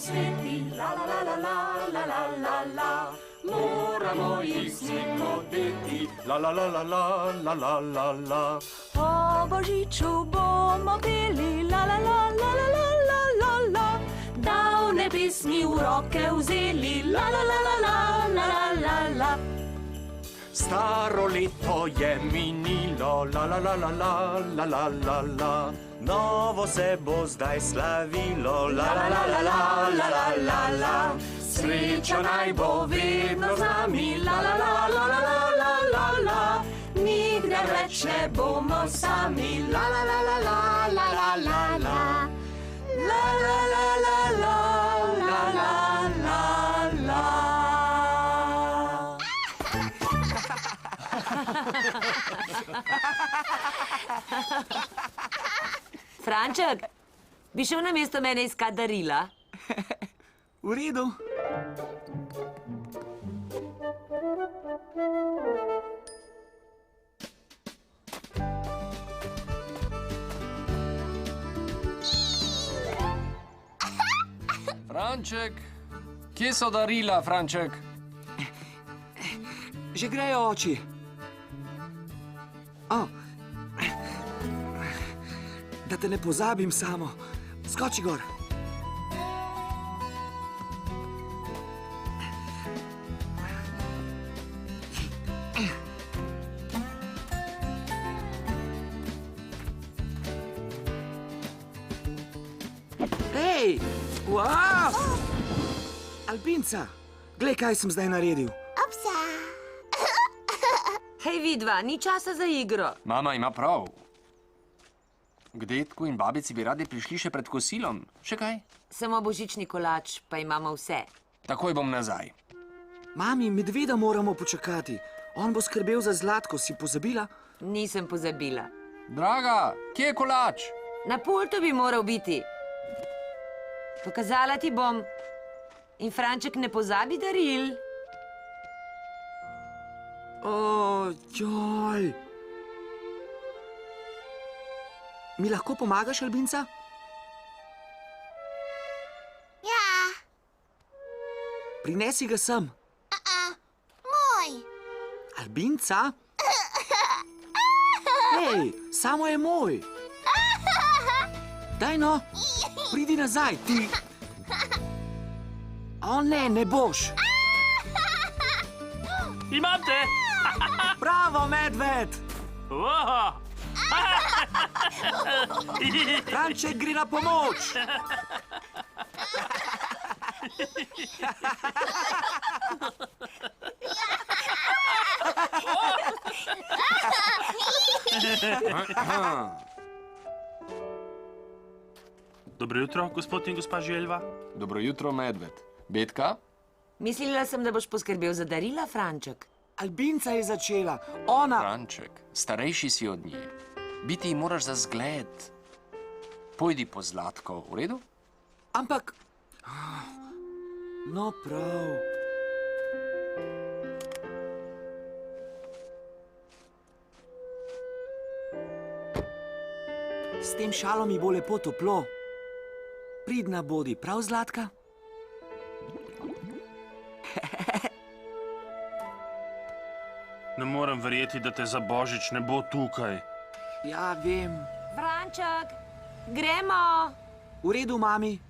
sveti, la la la la la la la la la. Moramo jih vsi podeti, la la la la la la la la la. O božiču bomo peli, la la la la la la la la la. Davne pesmi v roke vzeli, la la la la la la la la la. Staro leto je minilo, la la la la la la la la la. Novo se bo zdaj slavilo, la la la la la la la la la. Sreča naj bo vedno z nami, la la la la la la la la la. Nikdar več ne bomo sami, la la la la la la la la la. La la la la la la la la la. Franček, bi šel namesto mene iskat darila? V redu. Franček, kje so darila, Franček? Že grejo, oči. Da te ne pozabim samo. Skoči gor. Hej! Wow! Albinca, glej, kaj sem zdaj naredil. Hej, vidva, ni časa za igro. Mama ima prav. K dedku in babici bi radi prišli še pred kosilom. Še kaj? Samo božični kolač, pa imamo vse. Takoj bom nazaj. Mami, medveda moramo počakati. On bo skrbel za Zlatko, si pozabila? Nisem pozabila. Draga, kje je kolač? Na pultu bi moral biti. Pokazala ti bom. In Franček ne pozabi daril. Joj. Mi lahko pomagaš, Albinca? Ja. Prinesi ga sem. Moj. Albinca? Hej, samo je moj. Daj no, pridi nazaj, ti. O ne, ne boš. Imam te! Bravo, medved! Wow. Franček gre na pomoč. Dobro jutro, gospod in gospa Želva. Dobro jutro, medved. Betka? Mislila sem, da boš poskrbel za darila, Franček. Albinca je začela. Ona... Franček, starejši si od nje. Biti ji moraš za zgled. Pojdi po Zlatko, v redu? Ampak... No, prav. S tem šalom ji bo lepo toplo. Pridna bodi, prav, Zlatka? Ne morem verjeti, da te za Božič ne bo tukaj. Ja, vem. Franček, gremo. V redu, mami.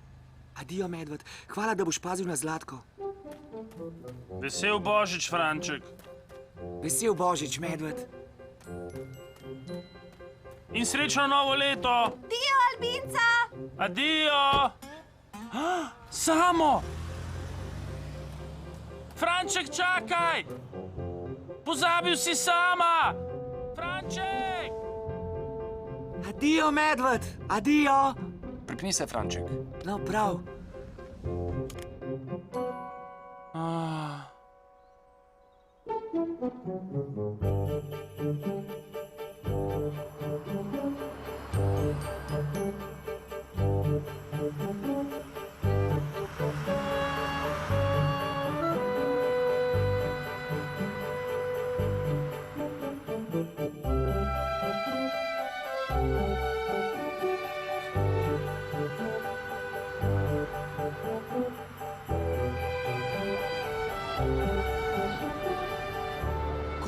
Adijo, medved. Hvala, da boš pazil na Zlatko. Vesel Božič, Franček. Vesel Božič, medved. In srečno novo leto. Dio, Albinca. Adijo. Samo. Franček, čakaj. Pozabil si sama. Franček. Adijo, medved. Adijo. Pripni se, Franček. No, prav.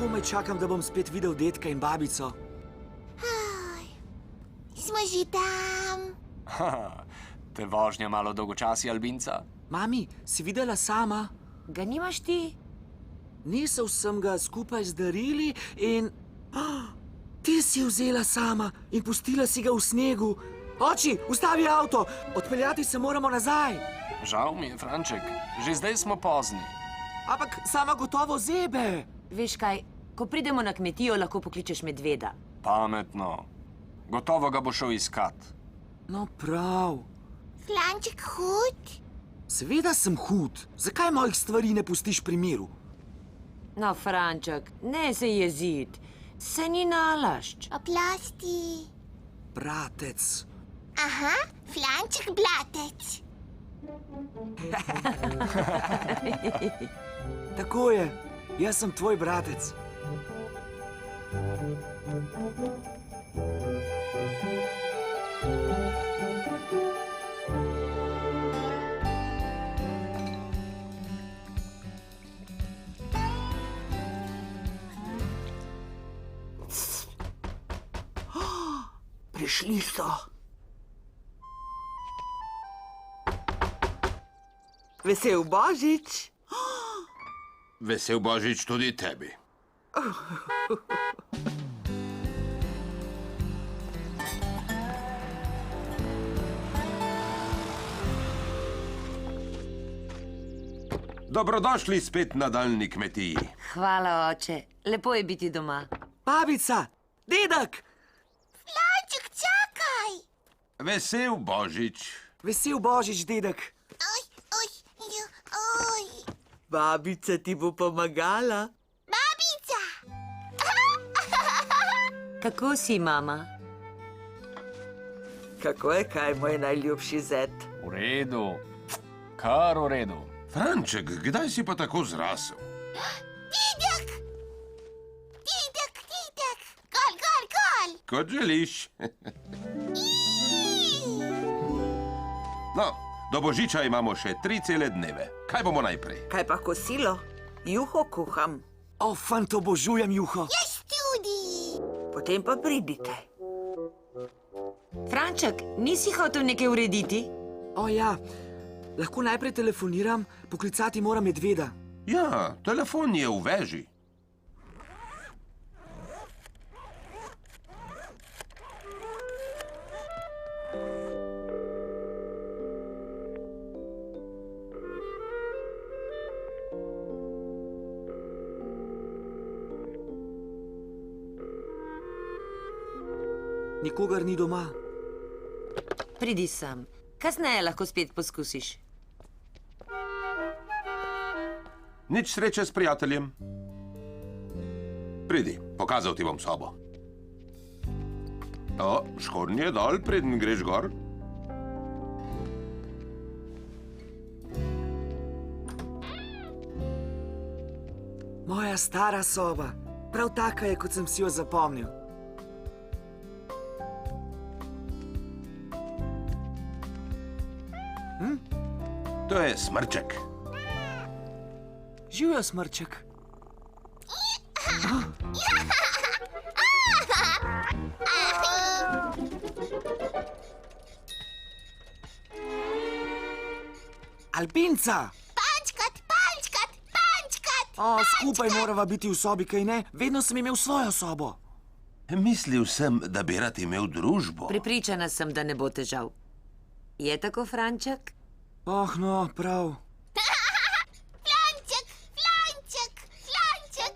komaj čakam, da bom spet videl dedka in babico. Smo že tam. Te vožnja malo dolgočasi, Albinca? Mami, si videla sama? Ga nimaš ti? Nesel sem ga skupaj z darili in... Ti si vzela sama in pustila si ga v snegu. Oči, ustavi avto! Odpeljati se moramo nazaj. Žal mi je, Franček. Že zdaj smo pozni. Ampak sama gotovo zebe. Veš kaj, ko pridemo na kmetijo, lahko pokličeš medveda. Pametno. Gotovo ga bo šel iskat. No prav. Flanček hud. Seveda sem hud. Zakaj mojih stvari ne pustiš pri miru? No, Franček, ne se jezit. Se ni nalašč. Oprosti. Bratec. Aha, Flanček blatec. Tako je. Jaz sem tvoj bratec. Prišli so. Vesel Božič. Vesel Božič tudi tebi. Dobrodošli spet na daljni kmetiji. Hvala, oče. Lepo je biti doma. Babica, dedek. Flanček, čakaj. Vesel Božič. Vesel Božič, dedek. Oj, oj, oj. Babica ti bo pomagala. Babica. Kako si, mama? Kako je kaj, moj najljubši zet? V redu. Kar v redu. Franček, kdaj si pa tako zrasel? Dedek. Dedek, dedek. Gol, gol, gol. Kot želiš. No, do Božiča imamo še 3 cele dneve. Kaj bomo najprej? Kaj pa kosilo? Juho kuham. O, fant, obožujem juho. Jaz tudi. Potem pa pridite. Franček, nisi hotel nekaj urediti? O ja, lahko najprej telefoniram, poklicati moram medveda. Ja, telefon je v veži. Nikogar ni doma. Pridi sem. Kasneje lahko spet poskusiš. Nič sreče s prijateljem. Pridi, pokazal ti bom sobo. O, škornje dol, preden greš gor. Moja stara soba. Prav taka je, kot sem si jo zapomnil. To je smrček. Živjo, smrček. Albinca! Pančkat, pančkat, pančkat. O, skupaj morava biti v sobi, kaj ne? Vedno sem imel svojo sobo. Mislil sem, da bi rad imel družbo. Prepričana sem, da ne bo težav. Je tako, Franček? Oh, no, prav. Flanček, flanček, flanček.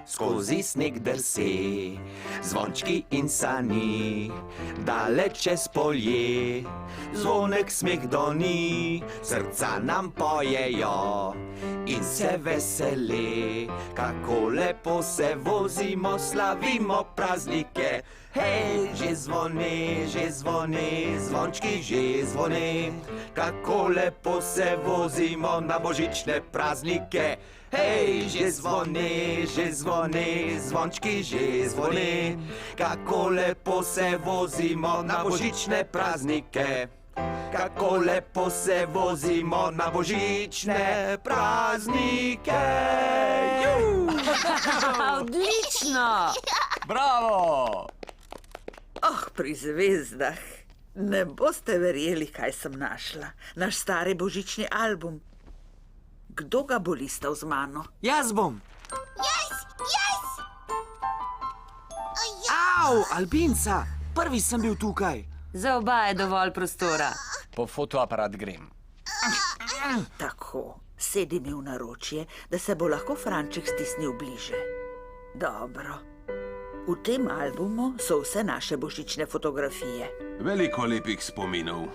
Skozi sneg drse, zvončki in sani, daleč čez polje, zvonek smeh doni, srca nam pojejo in se vesele, kako lepo se vozimo, slavimo praznike. Hej, že zvone, zvončki že zvone, kako lepo se vozimo na božične praznike. Hej, že zvone, zvončki že zvone, kako lepo se vozimo na božične praznike. Kako lepo se vozimo na božične praznike. Juhu! Odlično! Bravo! Oh, pri zvezdah. Ne boste verjeli, kaj sem našla. Naš stari božični album. Kdo ga bo listal z mano? Jaz bom. Jaz! Au, Albinca, prvi sem bil tukaj. Za oba je dovolj prostora. Po fotoaparat grem. Tako, sedi mi v naročje, da se bo lahko Franček stisnil bliže. Dobro. V tem albumu so vse naše božične fotografije. Veliko lepih spominov.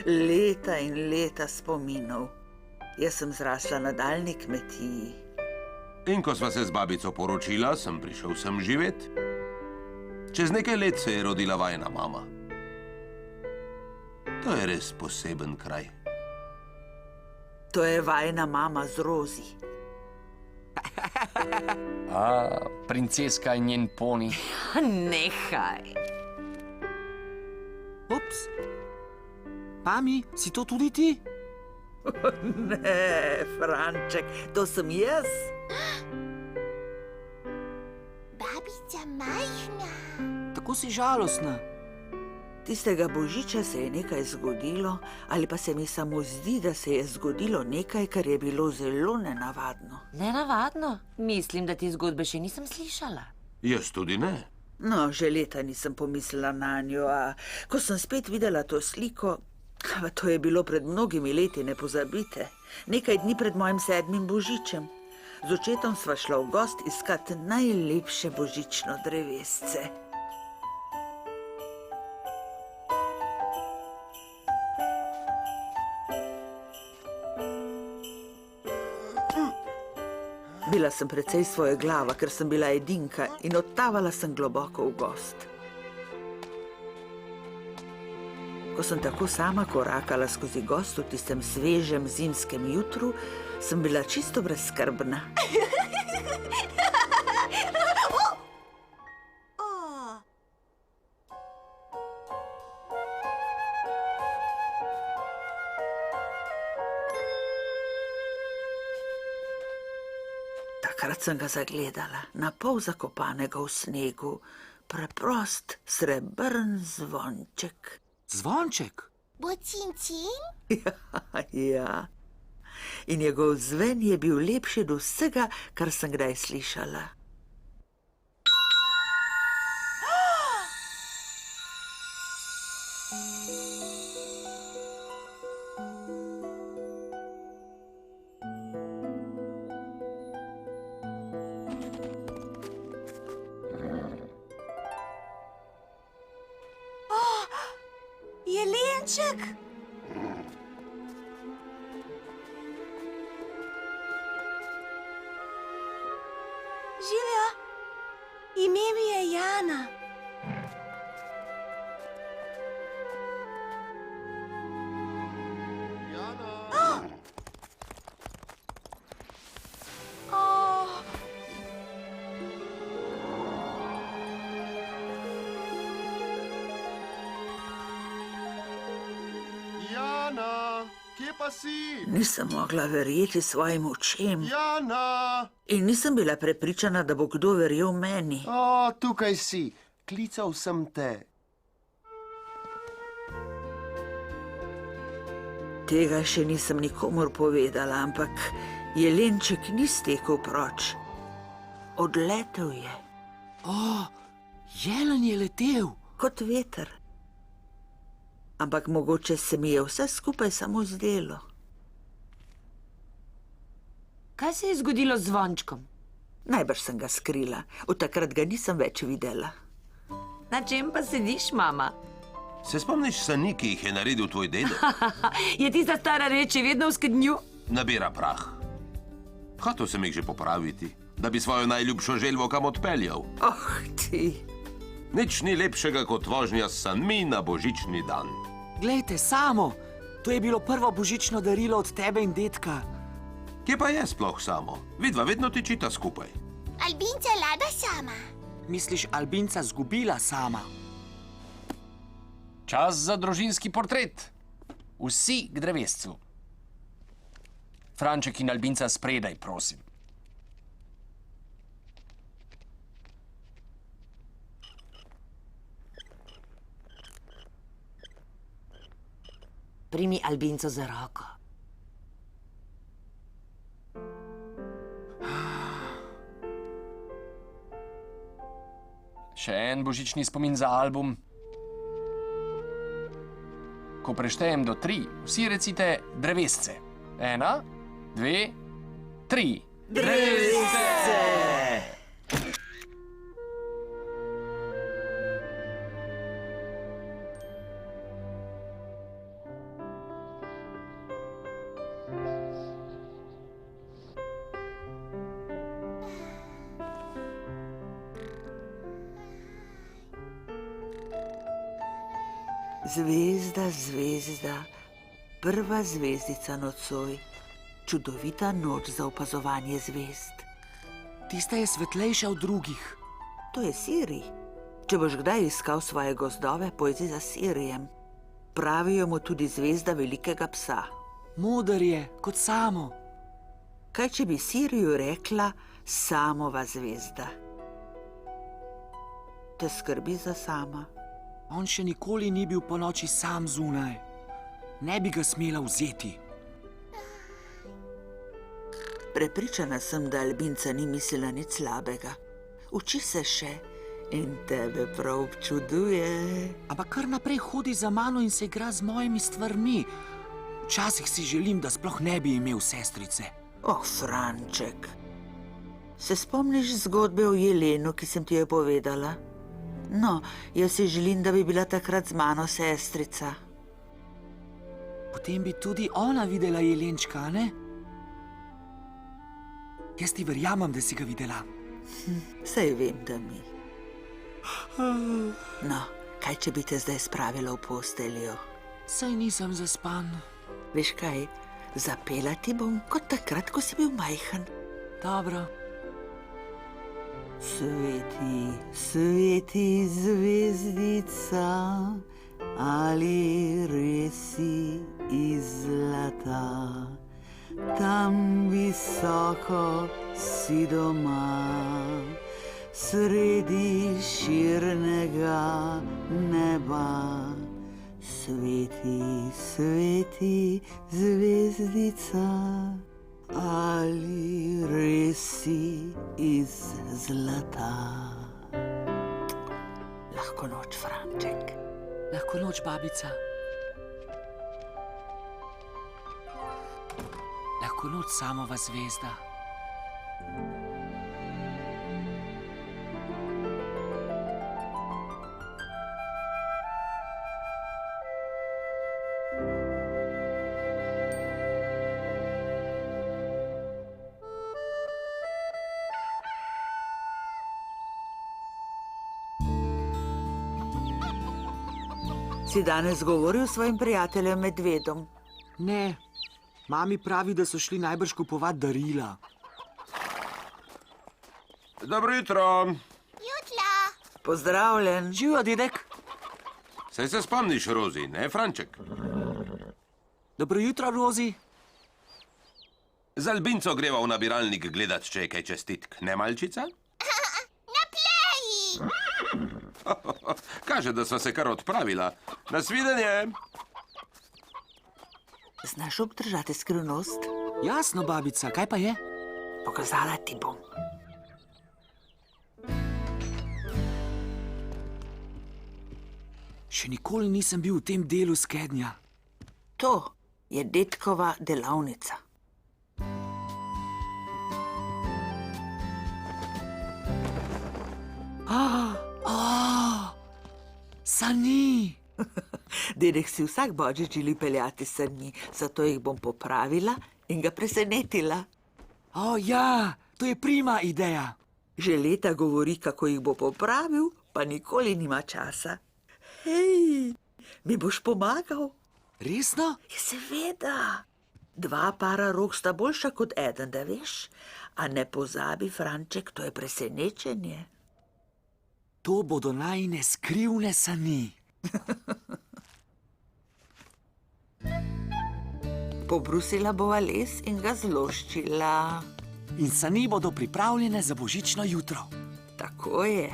Leta in leta spominov. Jaz sem zrasla na daljni kmetiji. In ko sva se z babico poročila, sem prišel sem živet. Čez nekaj let se je rodila vajina mama. To je res poseben kraj. To je vajina mama z Rozi. Princeska in njen poni. Nehaj. Ups. Pami, si to tudi ti? Ne, Franček, to sem jaz. Babica majhna. Tako si žalostna. Tistega božiča se je nekaj zgodilo, ali pa se mi samo zdi, da se je zgodilo nekaj, kar je bilo zelo nenavadno. Nenavadno? Mislim, da ti zgodbe še nisem slišala. Jaz tudi ne. No, že leta nisem pomislila na njo, a ko sem spet videla to sliko, to je bilo pred mnogimi leti, ne pozabite. Nekaj dni pred mojim 7. božičem. Z očetom sva šla v gost iskat najlepše božično drevesce. Bila sem precej svoje glava, ker sem bila edinka in odtavala sem globoko v gost. Ko sem tako sama korakala skozi gost v tistem svežem zimskem jutru, sem bila čisto brezskrbna. Takrat sem ga zagledala, na pol zakopanega v snegu, preprost srebrn zvonček. Zvonček? Bo cincin? Ja. In njegov zven je bil lepši od vsega, kar sem kdaj slišala. Jelenček! Živijo, ime mi je Jana. Jana, kje pa si? Nisem mogla verjeti svojim očem. Jana! In nisem bila prepričana, da bo kdo verjel meni. O, tukaj si. Klical sem te. Tega še nisem nikomur povedala, ampak jelenček ni stekel proč. Odletel je. O, jelen je letel. Kot veter. Ampak mogoče se mi je vse skupaj samo zdelo. Kaj se je zgodilo z zvončkom? Najbrž sem ga skrila. Od takrat ga nisem več videla. Na čem pa sediš, mama? Se spomniš sani, ki jih je naredil tvoj dedek? Je tista stara reč še vedno v skednju? Nabira prah. Hotel sem jih že popraviti, da bi svojo najljubšo želvo kam odpeljal. Oh, ti. Nič ni lepšega kot vožnja s sanmi na božični dan. Glejte, Samo, to je bilo prvo božično darilo od tebe in dedka. Kje pa je sploh Samo? Vidva vedno tičita skupaj. Albinca lada sama. Misliš, Albinca zgubila Sama? Čas za družinski portret. Vsi k drevescu. Franček in Albinca spredaj, prosim. Primi Albinco za roko. Še en božični spomin za album. Ko preštejem do 3, vsi recite drevesce. 1, 2, 3. Drevesce! Zvezda, zvezda, prva zvezdica nocoj, čudovita noč za opazovanje zvezd. Tista je svetlejša od drugih. To je Sirij. Če boš kdaj iskal svoje gozdove, pojdi za Sirijem. Pravijo mu tudi zvezda velikega psa. Moder je, kot samo. Kaj, če bi Siriju rekla Samova zvezda? Te skrbi za Sama. On še nikoli ni bil po noči sam zunaj. Ne bi ga smela vzeti. Prepričana sem, da Albinca ni mislila nič slabega. Uči se še in tebe prav občuduje. Ampak kar naprej hodi za mano in se igra z mojimi stvarmi. Včasih si želim, da sploh ne bi imel sestrice. Oh, Franček. Se spomniš zgodbe o jelenu, ki sem ti jo povedala? No, jaz si želim, da bi bila takrat z mano sestrica. Potem bi tudi ona videla jelenčka, ne? Jaz ti verjamem, da si ga videla. Saj vem, da mi. No, kaj, če bi te zdaj spravila v posteljo? Saj nisem zaspan. Veš kaj, zapela ti bom kot takrat, ko si bil majhen. Dobro. Sveti, sveti zvezdica, ali res si iz zlata? Tam visoko si doma, sredi širnega neba. Sveti, sveti zvezdica, ali res si iz zlata? Lahko noč, Franček. Lahko noč, babica. Lahko noč, Samova zvezda. Si danes govoril s svojim prijateljem medvedom? Ne. Mami pravi, da so šli najbrž kupovat darila. Dobro jutro. Jutro. Pozdravljen. Živijo, dedek. Saj se spomniš, Rozi, ne, Franček? Dobro jutro, Rozi. Z Albinco greva v nabiralnik gledat, če je kaj čestitk, ne, malčica? Na pleji. Kaže, da sva se kar odpravila. Nasvidenje. Znaš obdržati skrivnost? Jasno, babica, kaj pa je? Pokazala ti bom. Še nikoli nisem bil v tem delu skednja. To je dedkova delavnica. Sani! Dedek si vsak božič želi peljati sani, zato jih bom popravila in ga presenetila. O ja, to je prima ideja. Že leta govori, kako jih bo popravil, pa nikoli nima časa. Hej, mi boš pomagal? Resno? Ja, seveda. 2 para rok sta boljša kot eden, da veš. A ne pozabi, Franček, to je presenečenje. To bodo najine skrivne sani. Pobrusila bova les in ga zloščila. In sani bodo pripravljene za božično jutro. Tako je.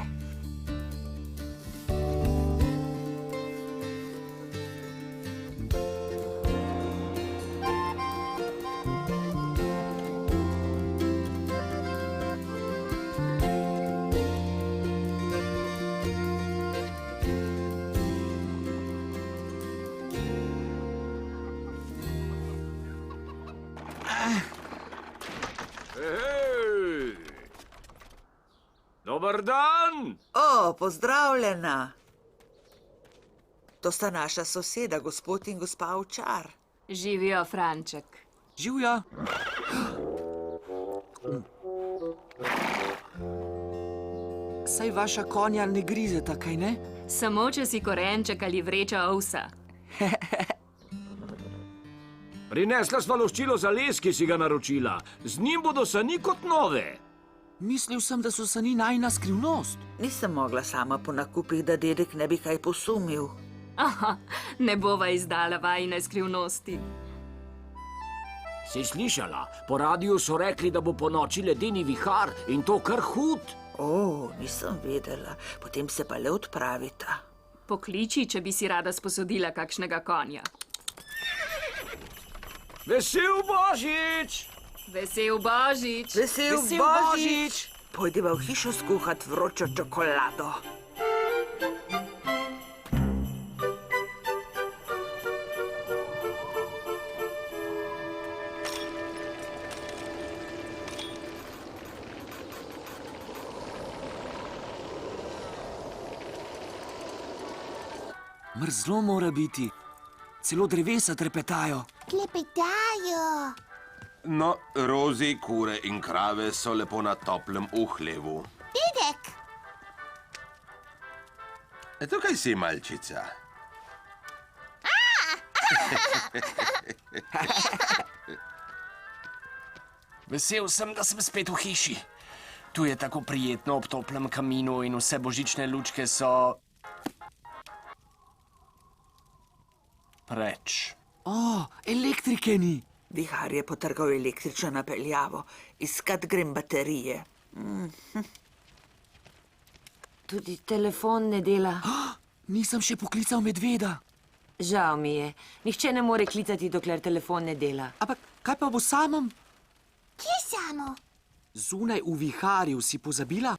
Dober dan! O, pozdravljena. To sta naša soseda, gospod in gospa Ovčar. Živijo, Franček. Živja. Saj vaša konja ne grizeta, kaj ne? Samo, če si korenček ali vreča ovsa. Prinesla sva loščilo za les, ki si ga naročila. Z njim bodo sani kot nove. Mislil sem, da so sani najina skrivnost. Nisem mogla sama po nakupih, da dedek ne bi kaj posumil. Aha, ne bova izdala vajine skrivnosti. Si slišala? Po radiju so rekli, da bo po noči ledeni vihar in to kar hud. O, nisem vedela. Potem se pa le odpravita. Pokliči, če bi si rada sposodila kakšnega konja. Vesel Božič! Vesel Božič! Vesel Božič! Pojdiva v hišo skuhat vročo čokolado. Mrzlo mora biti. Celo drevesa trepetajo. Klepetajo. No, Rozi, kure in krave so lepo na toplem v hlevu. Dedek. Tukaj si, malčica. Vesel sem, da sem spet v hiši. Tu je tako prijetno ob toplem kaminu in vse božične lučke so... preč. O, elektrike ni. Vihar je potrgal električno napeljavo. Iskat grem baterije. Tudi telefon ne dela. Nisem še poklical medveda. Žal mi je. Nihče ne more klicati, dokler telefon ne dela. Ampak kaj pa bo samom? Kje samo? Zunaj v viharju si pozabila?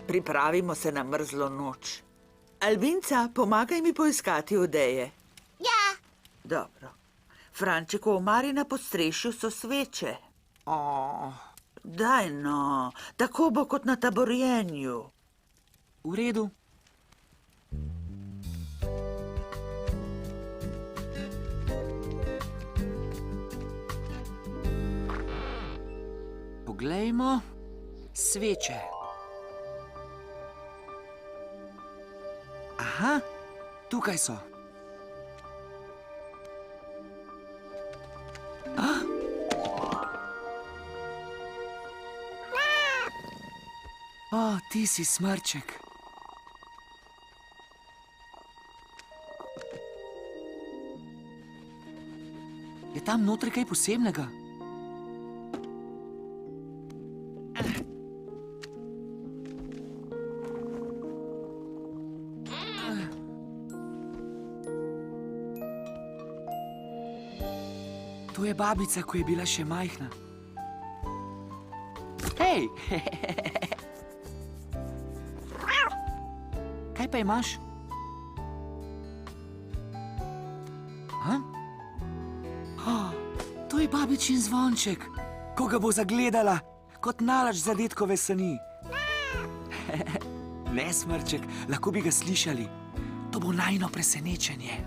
Pripravimo se na mrzlo noč. Albinca, pomagaj mi poiskati odeje. Ja. Dobro. Franček, v omari na podstrešju so sveče. Daj no, tako bo kot na taborjenju. V redu. Poglejmo. Sveče. Aha, tukaj so. O, ti si smrček. Je tam notri kaj posebnega? To je babica, ko je bila še majhna. Hej! Kaj pa imaš? To je babičin zvonček. Ko ga bo zagledala, kot nalašč za dedkove sani. Ne, smrček, lahko bi ga slišali. To bo najino presenečenje.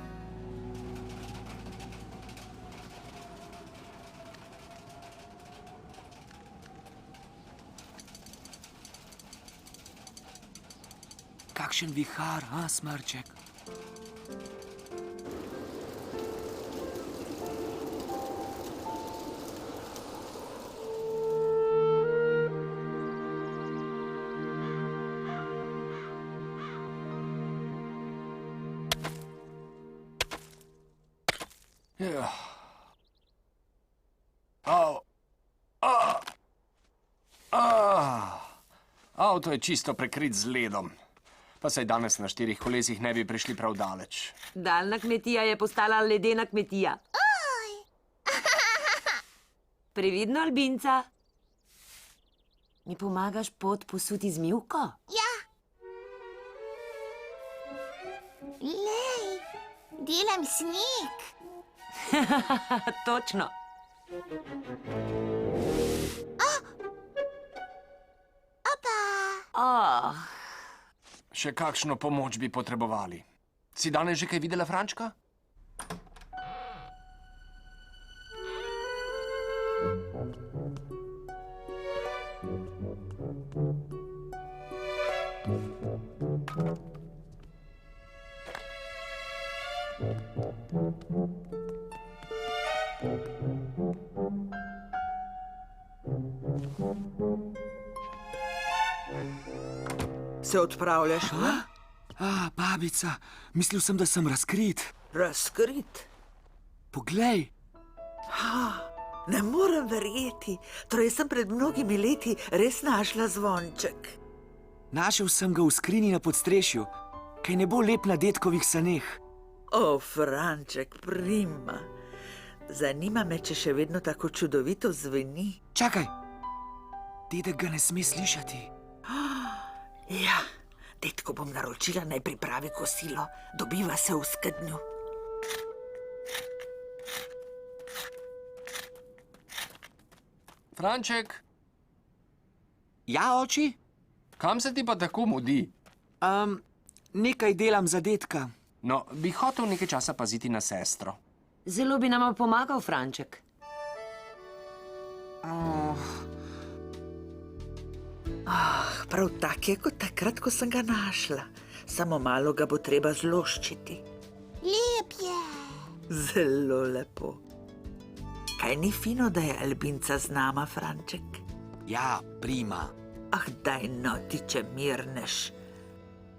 Kakšen vihar, smrček? Avto je čisto prekrit z ledom. Pa saj danes na 4 kolesih ne bi prišli prav daleč. Daljna kmetija je postala ledena kmetija. Previdno, Albinca. Mi pomagaš pot posuti z mivko? Ja. Lej, delam sneg. Točno. Opa! Oh, Še kakšno pomoč bi potrebovali? Si danes že kaj videla Frančka? Se odpravljaš? Babica, mislil sem, da sem razkrit. Razkrit? Poglej, Ne morem verjeti. Torej sem pred mnogimi leti res našla zvonček. našel sem ga v skrini na podstrešju. Kaj ne bo lep na dedkovih saneh? O, Franček, prima. Zanima me, če še vedno tako čudovito zveni. Čakaj, dedek ga ne sme slišati. Ja, detko bom naročila, naj pripravi kosilo. Dobiva se v skednju. Franček, Ja, oči? kam se ti pa tako mudi? Nekaj delam za dedka. No, bi hotel nekaj časa paziti na sestro. zelo bi nama pomagal, Franček. Prav tak je kot takrat, ko sem ga našla. Samo malo ga bo treba zloščiti. Lep je. Zelo lepo. Kaj ni fino, da je Albinca z nama, Franček? Ja, prima. Ah, daj no, ti če mirneš.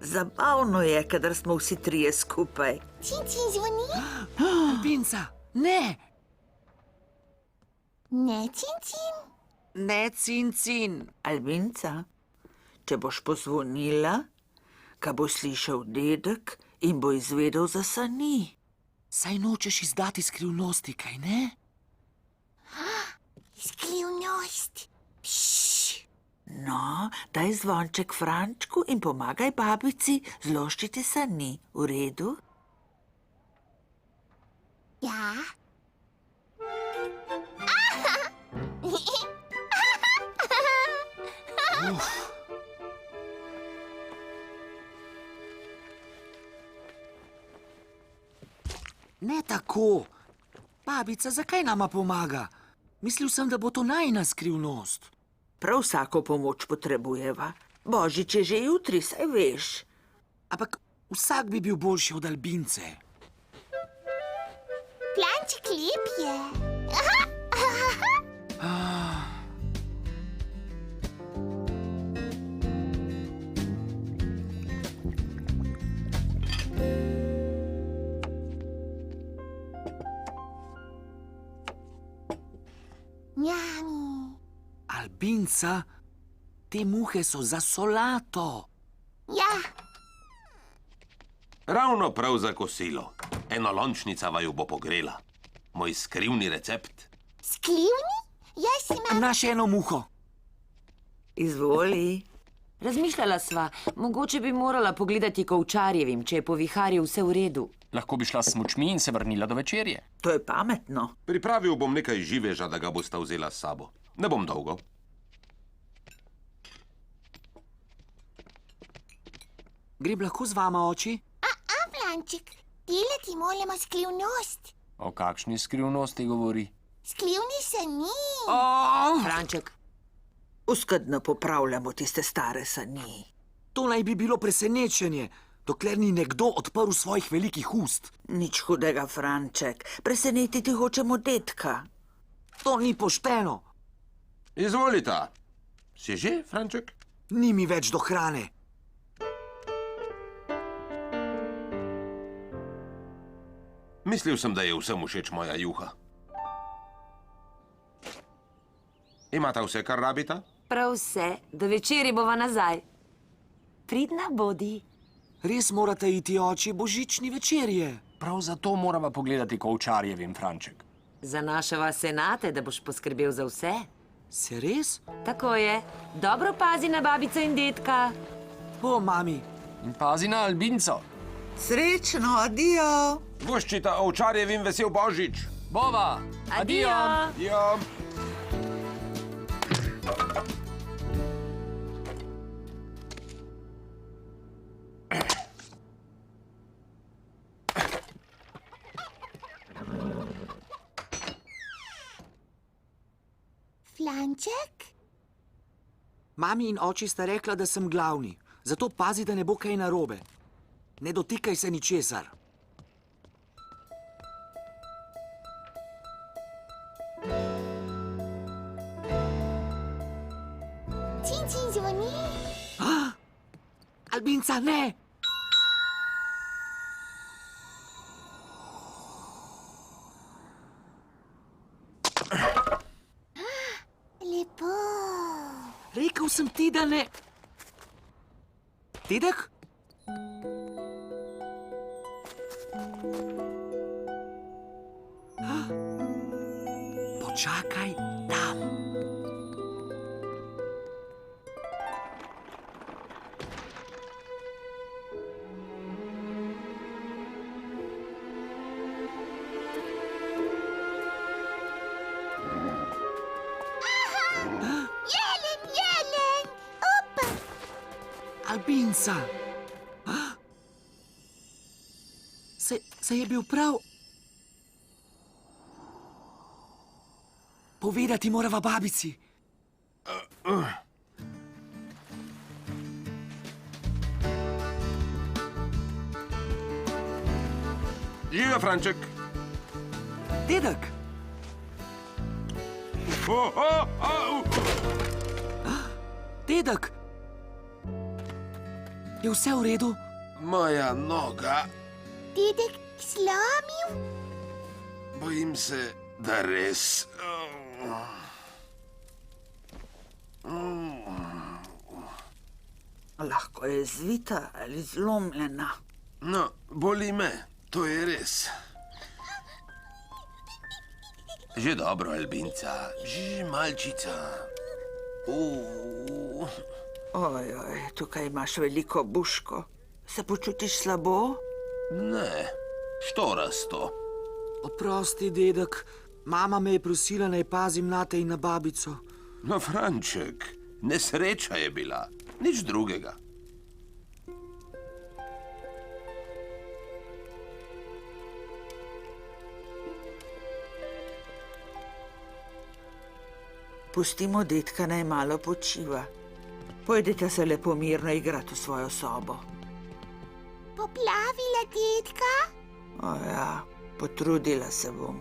Zabavno je, kadar smo vsi trije skupaj. Cin zvoni? Albinca, ne! Ne, cin. Ne, cin. Albinca, če boš pozvonila, ga bo slišal dedek in bo izvedel za sani. Saj nočeš izdati skrivnosti, kaj ne? Skrivnost. No, daj zvonček Frančku in pomagaj babici zloščiti sani. V redu? Ja. Ne tako. Babica, zakaj nama pomaga? Mislil sem, da bo to najina skrivnost. Prav vsako pomoč potrebujeva. Božič je že jutri, saj veš. Ampak vsak bi bil boljši od Albince. Planček lep je. Njami. Albinca, te muhe so za solato. Ja. Ravno prav za kosilo. Enolončnica vaju bo pogrela. Moj skrivni recept. Skrivni? Jaz imam... Naš eno muho. Izvoli. Razmišljala sva, mogoče bi morala pogledati Kovčarjevim, če je po viharju vse v redu. Lahko bi šla s smučmi in se vrnila do večerje. To je pametno. Pripravil bom nekaj živeža, da ga bosta vzela s sabo. Ne bom dolgo. Grem lahko z vama, oči? Planček, delati moramo skrivnost. O kakšni skrivnosti govori? Skrivni sani. Franček, Uskladno popravljamo tiste stare sani. To naj bi bilo presenečenje, dokler ni nekdo odprl svojih velikih ust. Nič hudega, Franček. Presenetiti hočemo dedka. To ni pošteno. Izvolita. Si že, Franček? Ni mi več do hrane. Mislil sem, da je vsem všeč moja juha. Imata vse, kar rabita? prav vse, do večeri bova nazaj. Pridna bodi. Res morate iti, oči, božični večerje. Prav zato morava pogledati Kovčarjevim, Franček. Zanašava se nate, da boš poskrbel za vse. Se res? Tako je. Dobro pazi na babico in dedka. O, mami. In pazi na Albinco. Srečno, adijo. Voščita Ovčarjevim vesel božič. Bova! Adijo! Ja. Flanček? Mami in oči sta rekla, da sem glavni. Zato pazi, da ne bo kaj narobe. Ne dotikaj se ničesar. Cin, cin zvoni. Albinca, ne! Lepo. Rekel sem ti, da ne... Dedek? Počakaj tam. Jelen. Opa. Albinca. Se je bil prav... Povedati morava babici. Živijo, Franček. Dedek! Dedek! Je vse v redu? Moja noga. Dedek slomil? Bojim se, da res. Lahko je zvita ali zlomljena. No, boli me, to je res. Že dobro, Albinca, že malčica. Ojoj, tukaj imaš veliko buško. Se počutiš slabo? Ne, štorasto. Oprosti, dedek. Mama me je prosila, naj pazim nate in na babico. No, Franček, nesreča je bila, nič drugega. Pustimo detka, naj malo počiva. Pojdite se lepo mirno igrati v svojo sobo. Poplavila dedka? O ja, potrudila se bom.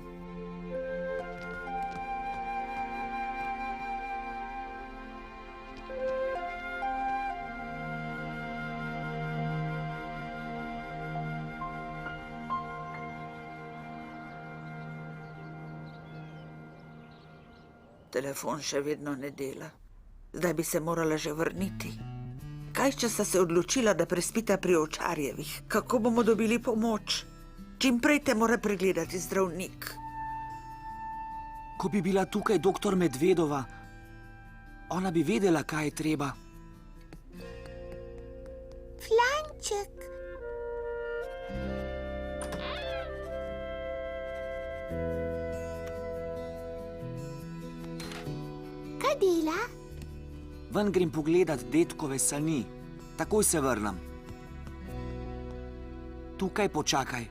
Telefon še vedno ne dela. Zdaj bi se morala že vrniti. Kaj, če sta se odločila, da prespita pri Ovčarjevih? Kako bomo dobili pomoč? Čim prej te mora pregledati zdravnik. Ko bi bila tukaj doktor Medvedova, ona bi vedela, kaj je treba. Flanček. Kaj dela? Ven grem pogledat dedkove sani. Takoj se vrnem. Tukaj počakaj.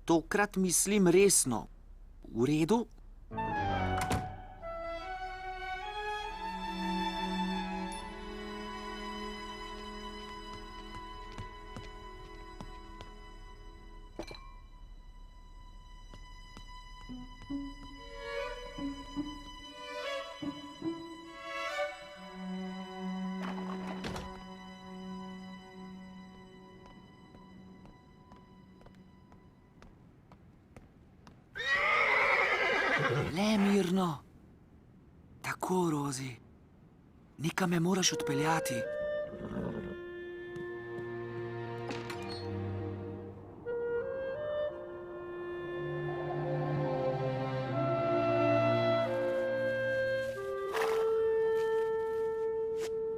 Tokrat mislim resno. V redu? Le mirno. Tako, Rozi. Nekam me moraš odpeljati.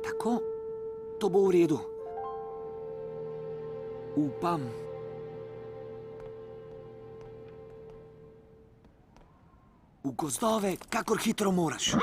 Tako, to bo v redu. Upam. V gozdove, kakor hitro moraš.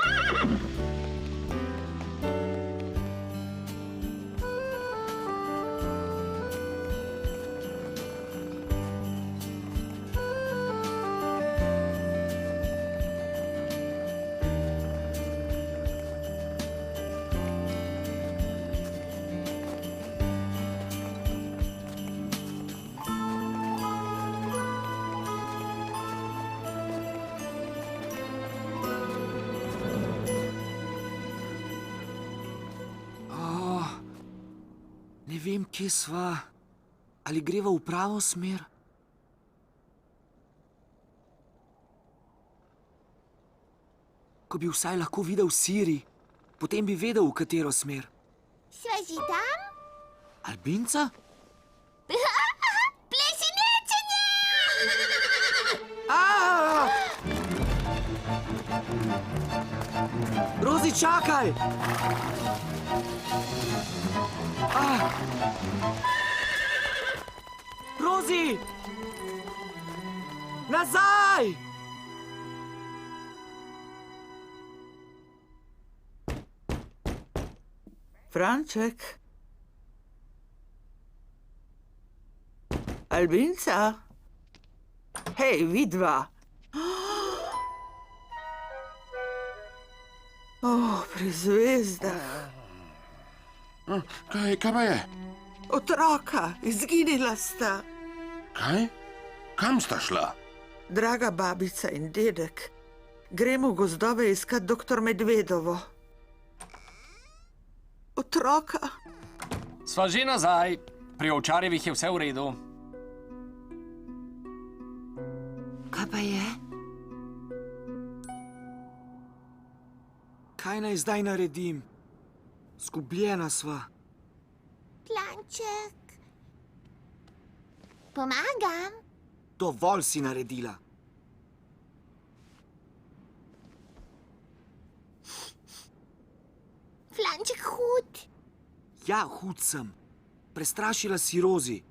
Ne vem, kje sva. Ali greva v pravo smer? Ko bi vsaj lahko videl Siri, potem bi vedel, v katero smer. Sva že tam? Albinca? Presenečenje! Rozi, čakaj! Rozi! Nazaj! Franček? Albinca? Hej, vidva! Pri zvezdah. Kaj pa je? Otroka, izginila sta. Kaj? Kam sta šla? Draga babica in dedek, gremo v gozdove iskat doktor Medvedovo. Otroka. Sva že nazaj. Pri ovčarjevih je vse v redu. Kaj pa je? Kaj naj zdaj naredim? Zgubljena sva. Flanček. Pomagam. Dovolj si naredila. Flanček hud. Ja, hud sem. Prestrašila si Rozi.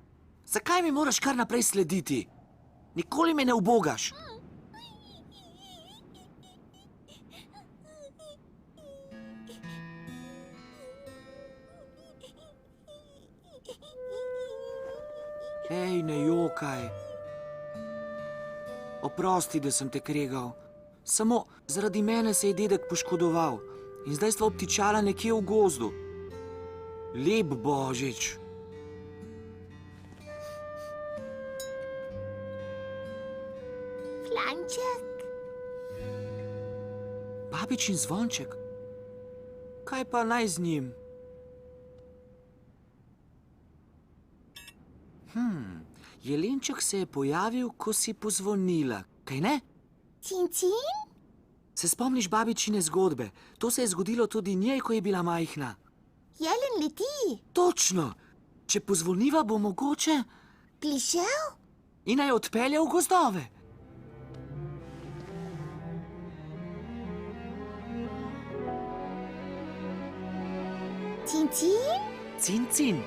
Zakaj mi moraš kar naprej slediti? Nikoli me ne ubogaš. Ej, ne jokaj. Oprosti, da sem te kregal. Samo zaradi mene se je dedek poškodoval in zdaj sta obtičala nekje v gozdu. Lep Božič. Flanček. Babičin zvonček. Kaj pa naj z njim? Jelenček se je pojavil, ko si pozvonila, kaj ne? Cincin? Se spomniš babičine zgodbe? To se je zgodilo tudi njej, ko je bila majhna. Jelen leti. Točno! Če pozvoniva, bo mogoče... Prišel? In naj odpelje v gozdove. Cincin? Cincin.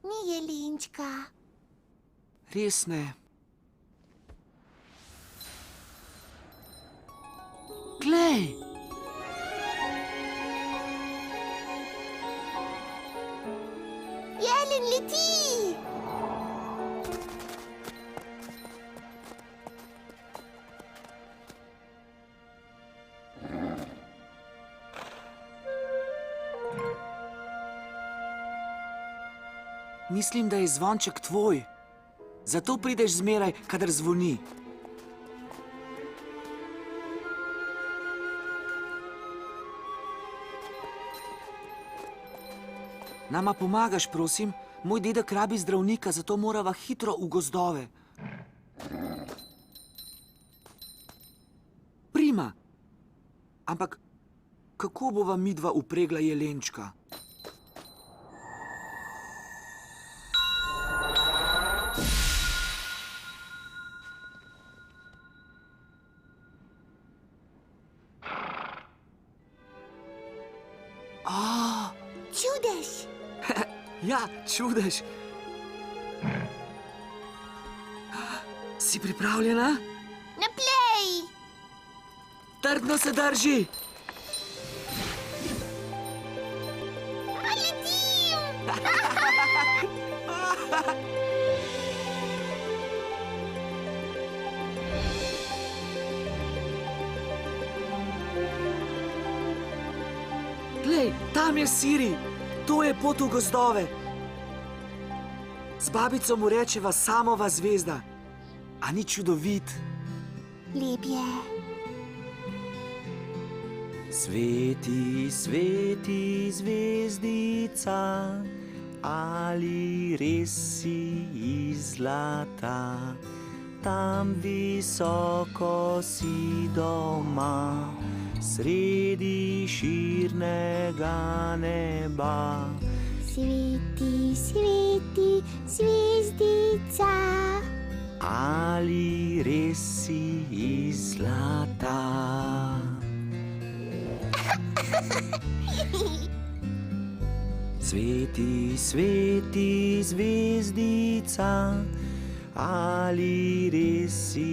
Ni jelinčka. Res ne. Glej! Jelen leti. Mislim, da je zvonček tvoj. Zato prideš zmeraj, kadar zvoni. Nama pomagaš, prosim? Moj dedek rabi zdravnika, zato morava hitro v gozdove. Prima. Ampak kako bova midva upregla jelenčka? Ja, čudež. Si pripravljena? Naprej! Trdno se drži. Letim! Glej, tam je Siri. To je pot v gozdove. Z babico mu rečeva Samova zvezda. A ni čudovit? Lep je. Sveti, sveti zvezdica, ali res si iz zlata? Tam visoko si doma, sredi širnega neba. Sveti, sveti, zvezdica. Ali res si iz zlata? Sveti, sveti zvezdica, ali res si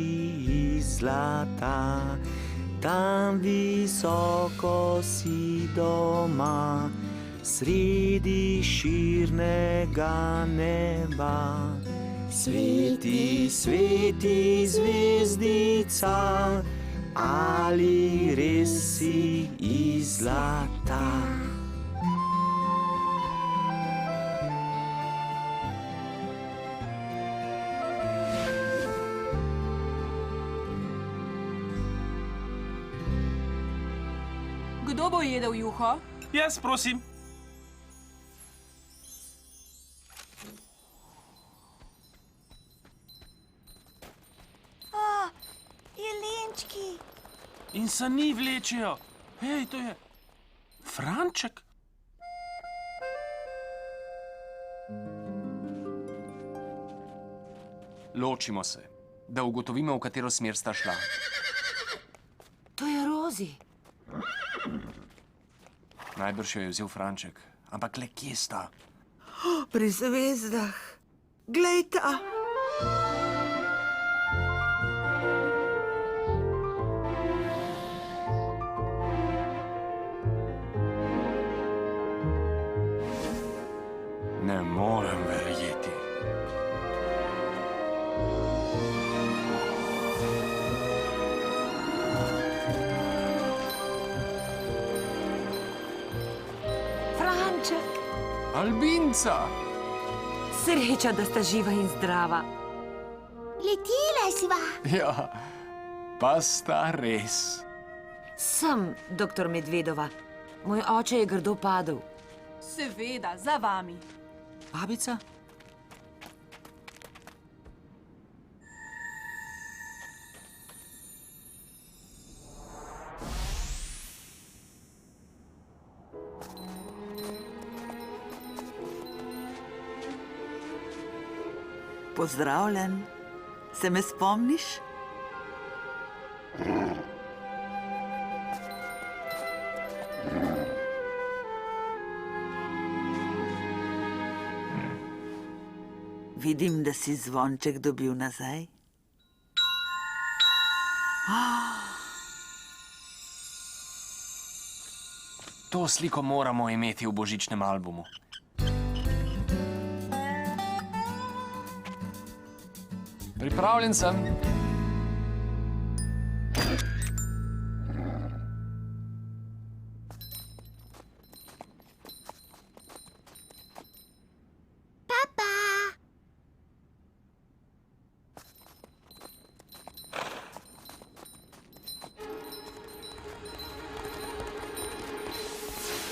iz zlata? Tam visoko si doma, sredi širnega neba. Sveti, sveti zvezdica, ali res si iz zlata? Kdo bo jedel juho? Jaz, prosim. Jelenčki. In sani vlečejo. Hej, to je Franček. Ločimo se, da ugotovimo, v katero smer sta šla. To je Rozi. Najbrž jo je vzel Franček, ampak le kje sta? Pri zvezdah. Glej ta. Ne morem verjeti. Franček. Albinca! Sreča, da sta živa in zdrava. Letela sva. Ja, pa sta res. Sem doktor Medvedova. Moj oče je grdo padel. Seveda, za vami. Babica? Pozdravljen. Se me spomniš? Vidim, da si zvonček dobil nazaj. To sliko moramo imeti v božičnem albumu. Pripravljen sem. Papa.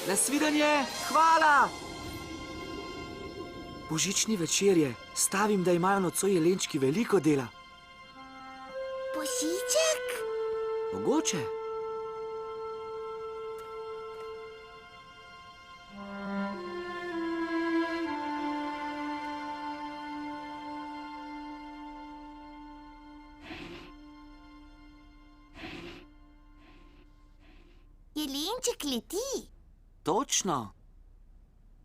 Nasvidenje, hvala! Božični večer je. Stavim, da imajo nocoj jelenčki veliko dela. Božiček? Mogoče. Jelenček leti. Točno.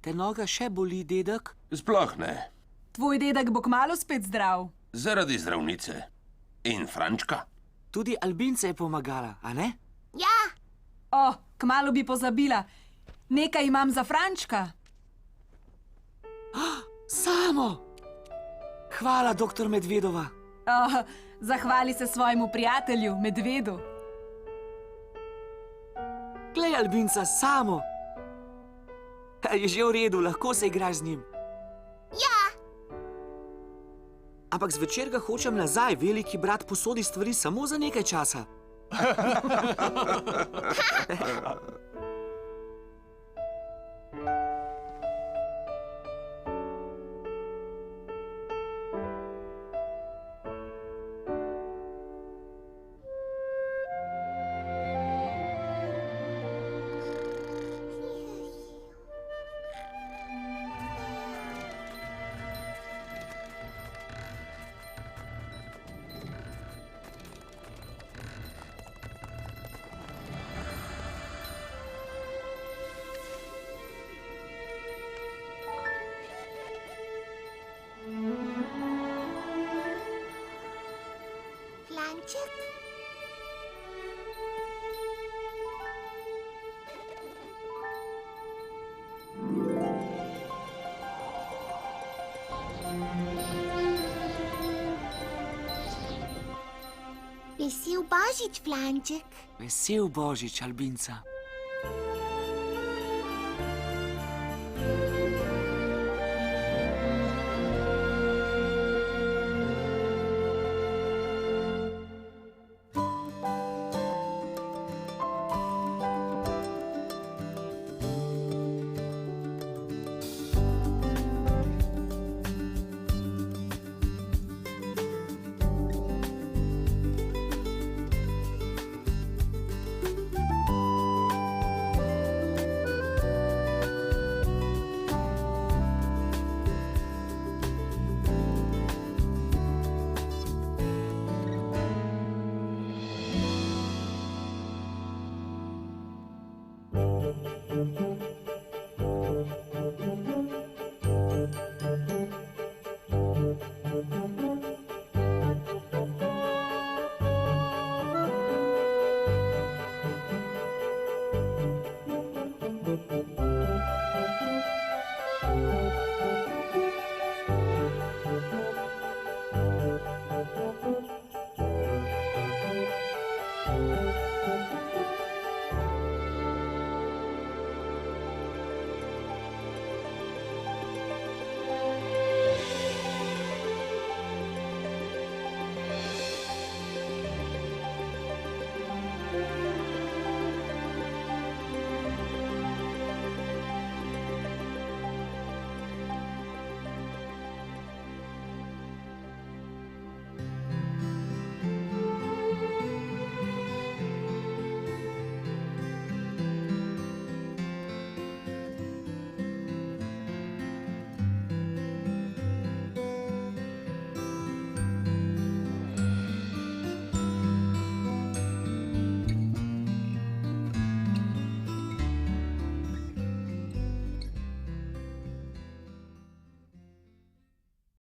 Te noga še boli, dedek? Sploh ne. Tvoj dedek bo kmalu spet zdrav. Zaradi zdravnice. In Frančka. Tudi Albinca je pomagala, a ne? Ja, O, kmalu bi pozabila. Nekaj imam za Frančka. Samo! Hvala, doktor Medvedova. O, zahvali se svojemu prijatelju, medvedu. Glej, Albinca, samo! Je že v redu, lahko se igraš z njim. ja, Ampak zvečer ga hočem nazaj, veliki brat posodi stvari samo za nekaj časa. Flanček. Vesel Božič, Flanček. Vesel Božič, Albinca.